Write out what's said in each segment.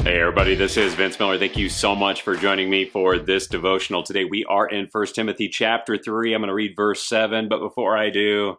Hey everybody, this is Vince Miller. Thank you so much for joining me for this devotional. Today we are in 1 Timothy chapter 3. I'm going to read verse 7, but before I do,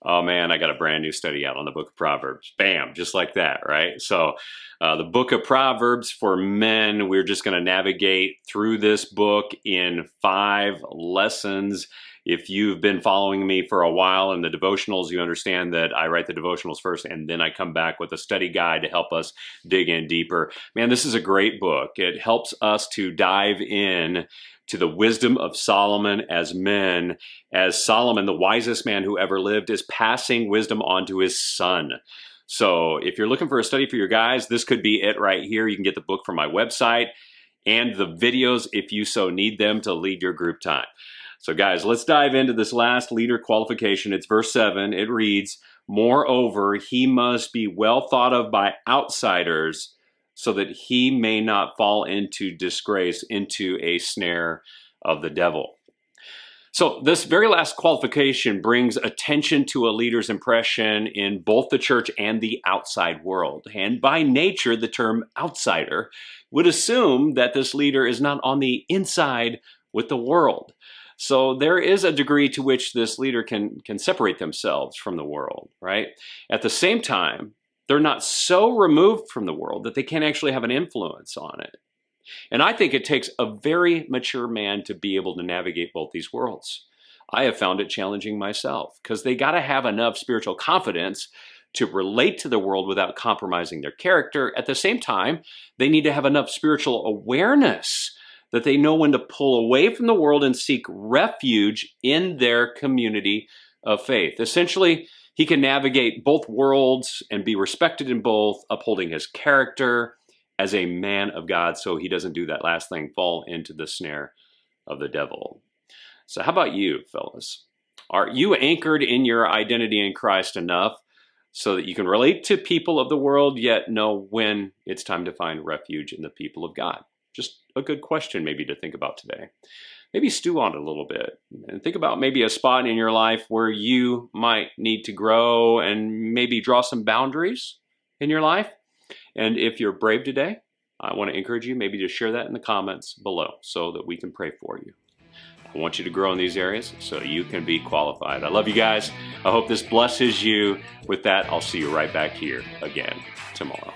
oh man, I got a brand new study out on the book of Proverbs. Bam, just like that, right? So the book of Proverbs for men, we're just going to navigate through this book in 5 lessons. If you've been following me for a while in the devotionals, you understand that I write the devotionals first and then I come back with a study guide to help us dig in deeper. Man, this is a great book. It helps us to dive in to the wisdom of Solomon as men, as Solomon, the wisest man who ever lived, is passing wisdom on to his son. So if you're looking for a study for your guys, this could be it right here. You can get the book from my website and the videos if you so need them to lead your group time. So guys, let's dive into this last leader qualification. It's verse 7. It reads, "Moreover, he must be well thought of by outsiders so that he may not fall into disgrace, into a snare of the devil." So this very last qualification brings attention to a leader's impression in both the church and the outside world. And by nature, the term outsider would assume that this leader is not on the inside with the world. So there is a degree to which this leader can separate themselves from the world, right? At the same time, they're not so removed from the world that they can't actually have an influence on it. And I think it takes a very mature man to be able to navigate both these worlds. I have found it challenging myself because they got to have enough spiritual confidence to relate to the world without compromising their character. At the same time, they need to have enough spiritual awareness that they know when to pull away from the world and seek refuge in their community of faith. Essentially, he can navigate both worlds and be respected in both, upholding his character as a man of God so he doesn't do that last thing, fall into the snare of the devil. So how about you, fellas? Are you anchored in your identity in Christ enough so that you can relate to people of the world, yet know when it's time to find refuge in the people of God? Just a good question maybe to think about today. Maybe stew on it a little bit and think about maybe a spot in your life where you might need to grow and maybe draw some boundaries in your life. And if you're brave today, I want to encourage you maybe to share that in the comments below so that we can pray for you. I want you to grow in these areas so you can be qualified. I love you guys. I hope this blesses you. With that, I'll see you right back here again tomorrow.